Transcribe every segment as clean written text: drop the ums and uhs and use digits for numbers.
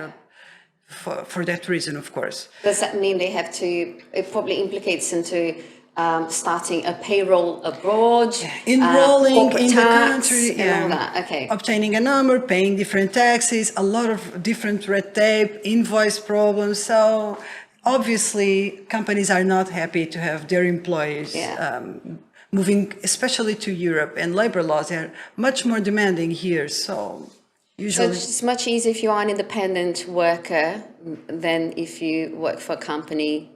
Europe for that reason, of course. Does that mean they have to, it probably implicates into starting a payroll abroad, enrolling in the tax, country, and all that? Okay. Obtaining a number, paying different taxes, a lot of different red tape, invoice problems. So obviously, companies are not happy to have their employees moving, especially to Europe, and labor laws are much more demanding here. So usually, so it's much easier if you are an independent worker than if you work for a company.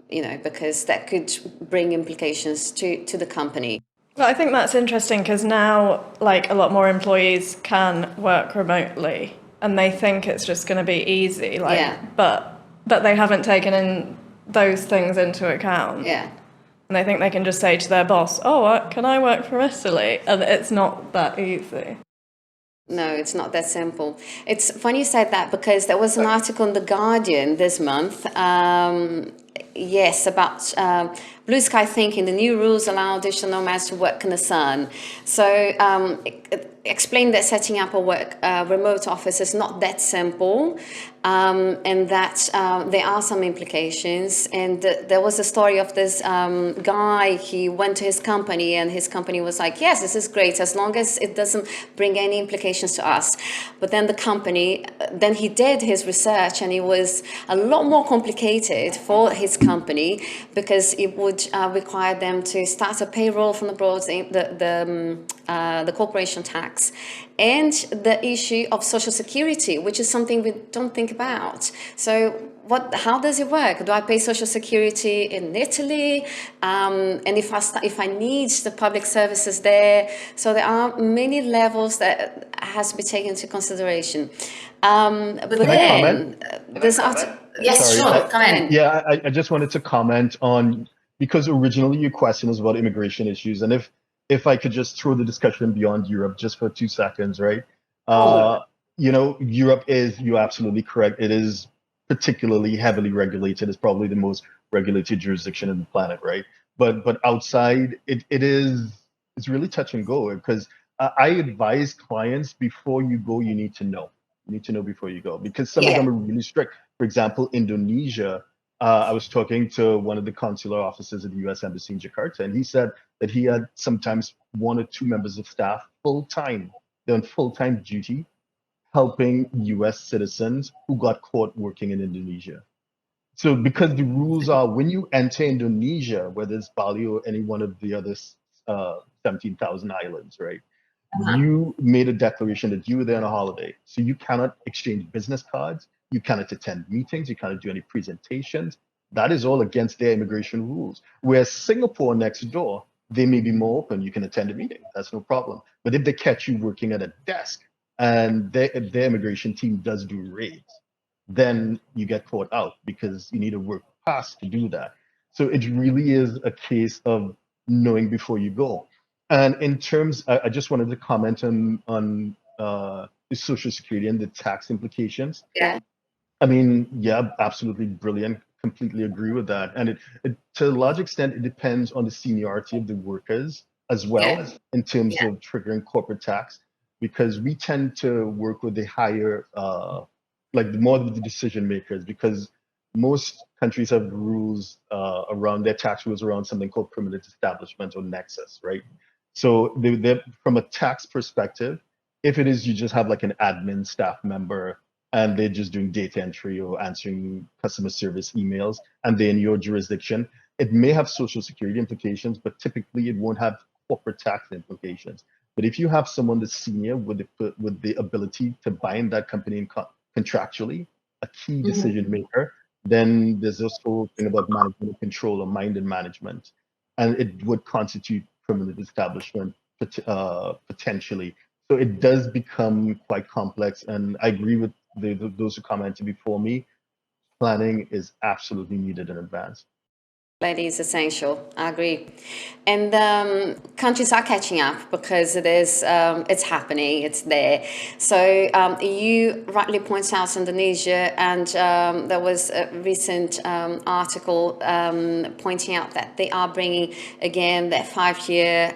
You know, because that could bring implications to the company. Well, I think that's interesting because now, like, a lot more employees can work remotely, and they think it's just going to be easy. Like, but they haven't taken in those things into account. Yeah. And they think they can just say to their boss, "Oh, can I work from Italy?" And it's not that easy. No, it's not that simple. It's funny you said that because there was an article in The Guardian this month, about blue sky thinking. The new rules allow digital nomads to work in the sun. So explain that setting up a remote office is not that simple, and that there are some implications. And there was a story of this guy. He went to his company, and his company was like, yes, this is great as long as it doesn't bring any implications to us. But then the company, then he did his research, and it was a lot more complicated for his company because it would require them to start a payroll from abroad, the corporation tax, and the issue of social security, which is something we don't think about. So how does it work? Do I pay social security in Italy? And if I need the public services there? So there are many levels that has to be taken into consideration. But then there's yes, sure, come in. Yeah, I just wanted to comment on, because originally your question was about immigration issues, and if I could just throw the discussion beyond Europe just for 2 seconds, right? You know, Europe is, you're absolutely correct. It is particularly heavily regulated. It's probably the most regulated jurisdiction in the planet, right? But outside, it's really touch and go, because I advise clients, before you go, you need to know. You need to know before you go, because some of them are really strict. For example, Indonesia, I was talking to one of the consular officers at the U.S. Embassy in Jakarta, and he said that he had sometimes 1 or 2 members of staff full-time. They're on full-time duty, helping U.S. citizens who got caught working in Indonesia. So because the rules are, when you enter Indonesia, whether it's Bali or any one of the other 17,000 islands, right? You made a declaration that you were there on a holiday. So you cannot exchange business cards. You cannot attend meetings. You cannot do any presentations. That is all against their immigration rules. Whereas Singapore next door, they may be more open. You can attend a meeting. That's no problem. But if they catch you working at a desk and their immigration team does do raids, then you get caught out because you need a work pass to do that. So it really is a case of knowing before you go. And in terms, I just wanted to comment on the Social Security and the tax implications. Yeah. I mean, yeah, absolutely brilliant. Completely agree with that. And it to a large extent, it depends on the seniority of the workers as well, in terms of triggering corporate tax, because we tend to work with the higher, like more of the decision makers, because most countries have rules around their tax rules around something called permanent establishment or nexus, right? So they're, from a tax perspective, if it is you just have like an admin staff member and they're just doing data entry or answering customer service emails and they're in your jurisdiction, it may have social security implications, but typically it won't have corporate tax implications. But if you have someone that's senior with the ability to bind that company in contractually, a key decision maker, then there's this whole thing about management and control or mind and management, and it would constitute permanent establishment potentially. So it does become quite complex, and I agree with those who commented before me. Planning is absolutely needed in advance. Is essential. I agree, and countries are catching up because it's happening, it's there. So you rightly point out Indonesia, and there was a recent article pointing out that they are bringing again that 5-year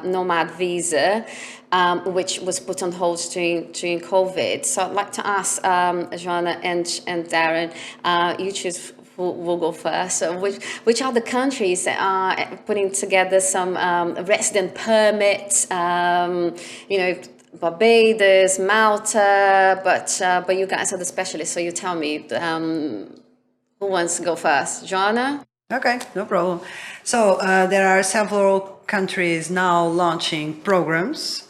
nomad visa. Which was put on hold during COVID. So I'd like to ask Joana and Derren, you choose who will go first. So which are the countries that are putting together some resident permits? Barbados, Malta, but you guys are the specialists, so you tell me who wants to go first. Joana? Okay, no problem. So there are several countries now launching programs.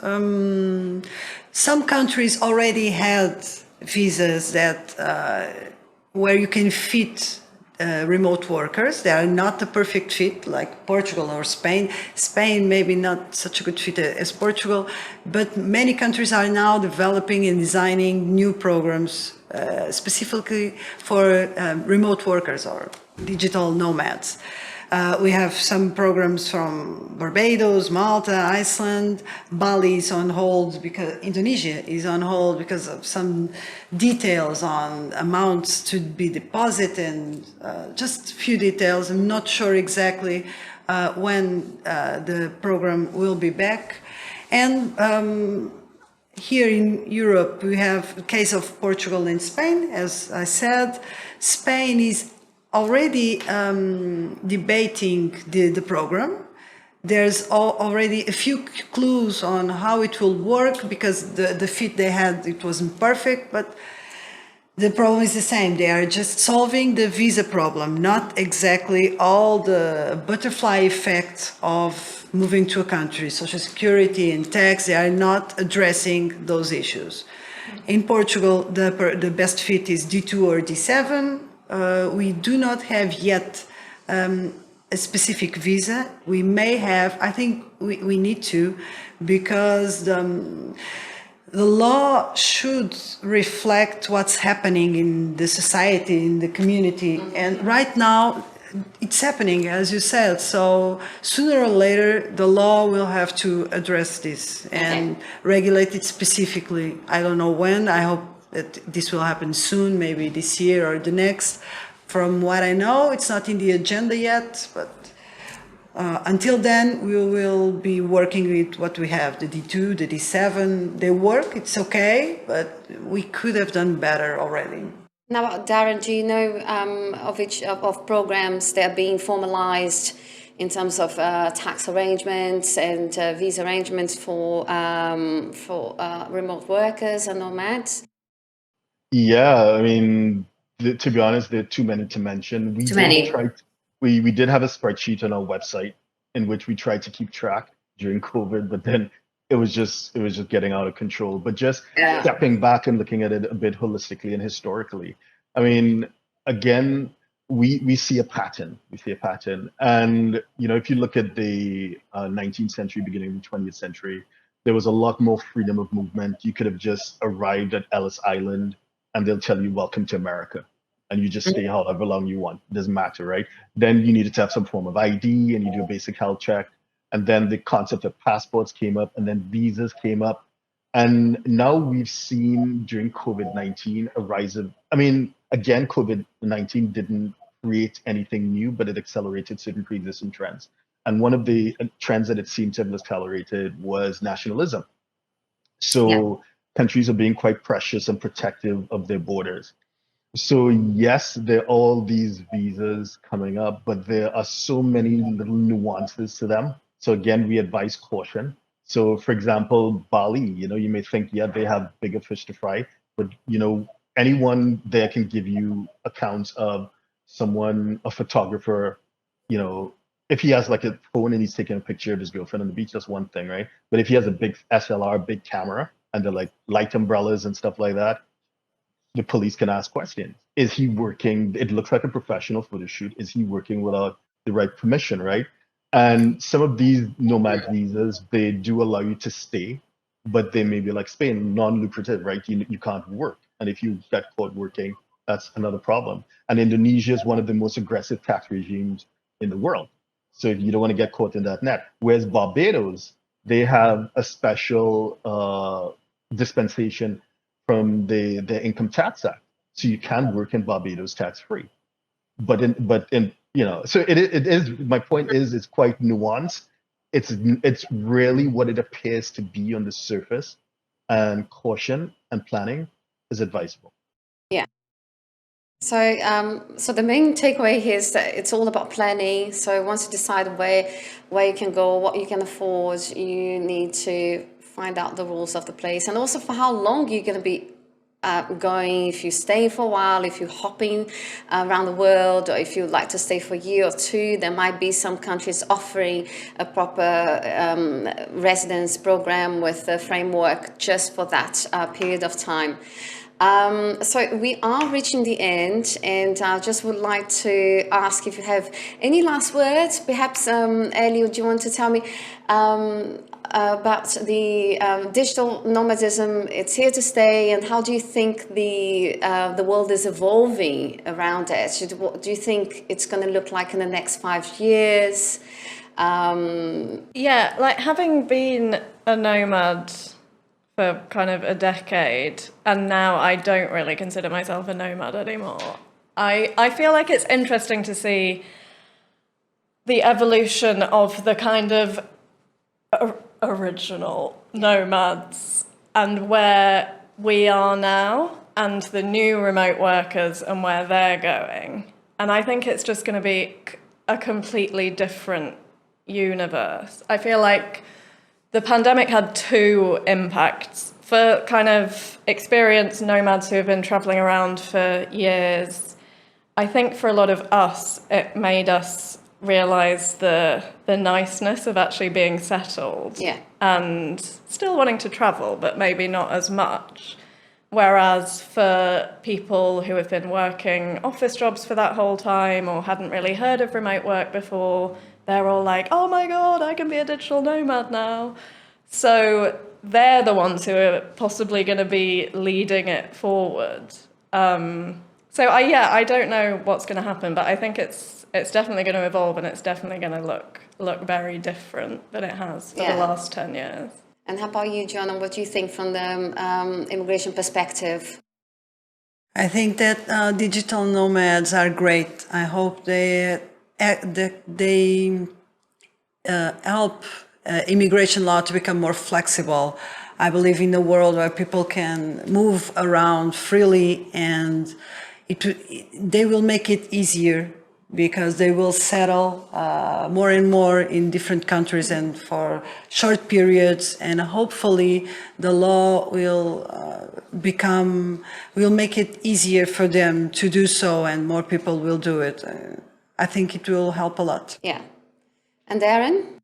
Some countries already had visas that where you can fit remote workers. They are not a perfect fit like Portugal or Spain. Spain maybe not such a good fit as Portugal, but many countries are now developing and designing new programs specifically for remote workers or digital nomads. We have some programs from Barbados, Malta, Iceland. Bali is on hold because Indonesia is on hold because of some details on amounts to be deposited and just a few details. I'm not sure exactly when the program will be back. And here in Europe, we have the case of Portugal and Spain. As I said, Spain is already debating the program. There's already a few clues on how it will work because the fit they had, it wasn't perfect, but the problem is the same. They are just solving the visa problem, not exactly all the butterfly effect of moving to a country, social security and tax. They are not addressing those issues. In Portugal, the best fit is D2 or D7. We do not have yet a specific visa. We may have, I think we need to, because the law should reflect what's happening in the society, in the community. And right now, it's happening, as you said. So sooner or later, the law will have to address this and regulate it specifically. I don't know when. I hope that this will happen soon, maybe this year or the next. From what I know, it's not in the agenda yet, but until then, we will be working with what we have, the D2, the D7. They work, it's okay, but we could have done better already. Now, Derren, do you know of programs that are being formalized in terms of tax arrangements and visa arrangements for remote workers and nomads? Yeah, I mean, to be honest, there are too many to mention. We did have a spreadsheet on our website in which we tried to keep track during COVID, but then it was just getting out of control. But just stepping back and looking at it a bit holistically and historically, I mean, again, we see a pattern. And if you look at the 19th century, beginning of the 20th century, there was a lot more freedom of movement. You could have just arrived at Ellis Island and they'll tell you, welcome to America. And you just stay however long you want. It doesn't matter, right? Then you needed to have some form of ID and you do a basic health check. And then the concept of passports came up and then visas came up. And now we've seen during COVID-19 a rise of, I mean, again, COVID-19 didn't create anything new, but it accelerated certain pre-existing trends. And one of the trends that it seemed to have accelerated was nationalism. So countries are being quite precious and protective of their borders. So yes, there are all these visas coming up, but there are so many little nuances to them. So again, we advise caution. So for example, Bali, you may think, yeah, they have bigger fish to fry, but anyone there can give you accounts of someone, a photographer, if he has like a phone and he's taking a picture of his girlfriend on the beach, that's one thing, right? But if he has a big SLR, big camera, and they're like light umbrellas and stuff like that, the police can ask questions. Is he working? It looks like a professional photo shoot. Is he working without the right permission, right? And some of these nomad visas, they do allow you to stay, but they may be like Spain, non-lucrative, right? You can't work. And if you get caught working, that's another problem. And Indonesia is one of the most aggressive tax regimes in the world. So you don't want to get caught in that net. Whereas Barbados, they have a special dispensation from the Income Tax Act, so you can work in Barbados tax-free. But in so it is. My point is, it's quite nuanced. It's really what it appears to be on the surface, and caution and planning is advisable. Yeah. So, so the main takeaway here is that it's all about planning. So once you decide where you can go, what you can afford, you need to find out the rules of the place, and also for how long you're going to be going. If you stay for a while, if you're hopping around the world, or if you'd like to stay for a year or two, there might be some countries offering a proper residence program with a framework just for that period of time. So we are reaching the end, and I just would like to ask if you have any last words. Perhaps, Elly, do you want to tell me about the digital nomadism? It's here to stay, and how do you think the world is evolving around it? What do you think it's going to look like in the next 5 years? Yeah, like having been a nomad for kind of a decade, and now I don't really consider myself a nomad anymore. I feel like it's interesting to see the evolution of the kind of original nomads and where we are now, and the new remote workers and where they're going. And I think it's just going to be a completely different universe. I feel like the pandemic had two impacts. For kind of experienced nomads who have been traveling around for years, I think for a lot of us, it made us realize the niceness of actually being settled. Yeah. And still wanting to travel, but maybe not as much. Whereas for people who have been working office jobs for that whole time or hadn't really heard of remote work before, they're all like, oh my God, I can be a digital nomad now. So they're the ones who are possibly going to be leading it forward. So I don't know what's going to happen, but I think it's definitely going to evolve, and it's definitely going to look very different than it has for the last 10 years. And how about you, Joana? What do you think from the immigration perspective? I think that digital nomads are great. I hope they help immigration law to become more flexible. I believe in a world where people can move around freely, and they will make it easier because they will settle more and more in different countries and for short periods, and hopefully the law will make it easier for them to do so, and more people will do it. I think it will help a lot. Yeah. And Derren?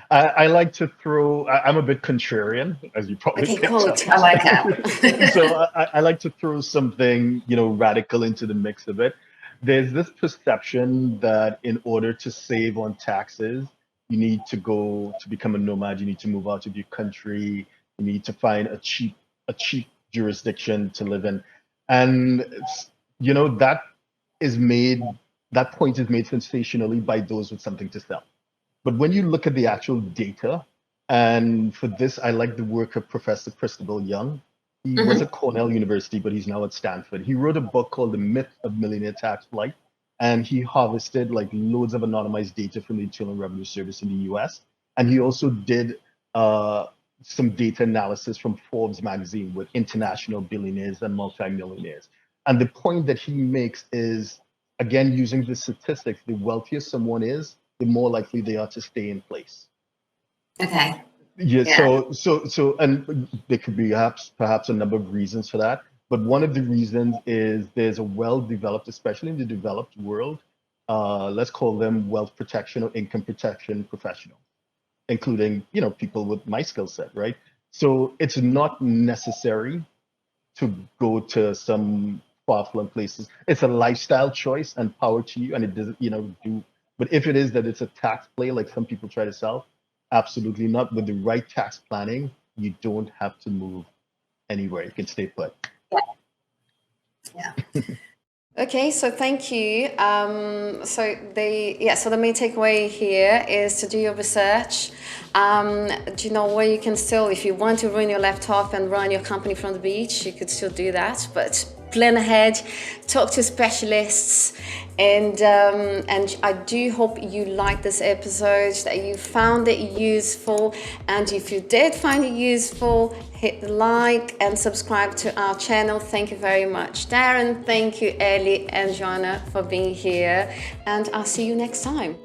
I like to throw, I'm a bit contrarian, as you probably Okay, can cool. tell. I like that. So I like to throw something, radical into the mix of it. There's this perception that in order to save on taxes, you need to go to become a nomad, you need to move out of your country, you need to find a cheap jurisdiction to live in. And, that point is made sensationally by those with something to sell. But when you look at the actual data, and for this, I like the work of Professor Christopher Young. He was at Cornell University, but he's now at Stanford. He wrote a book called The Myth of Millionaire Tax Flight, and he harvested like loads of anonymized data from the Internal Revenue Service in the US. And he also did some data analysis from Forbes magazine with international billionaires and multimillionaires. And the point that he makes is, again, using the statistics, the wealthier someone is, the more likely they are to stay in place. Okay. Yeah. So, and there could be perhaps a number of reasons for that. But one of the reasons is there's a well-developed, especially in the developed world, let's call them wealth protection or income protection professionals, including, people with my skill set, right? So it's not necessary to go to some far-flung places. It's a lifestyle choice, and power to you, and it doesn't, but if it is that it's a tax play, like some people try to sell, absolutely not. With the right tax planning, you don't have to move anywhere. You can stay put. Yeah. Okay, so thank you. So the main takeaway here is to do your research. Do you know where you can still, if you want to run your laptop and run your company from the beach, you could still do that, but plan ahead, talk to specialists, and I do hope you liked this episode, that you found it useful, and if you did find it useful, hit like and subscribe to our channel. Thank you very much, Derren. Thank you, Elly and Joana, for being here, and I'll see you next time.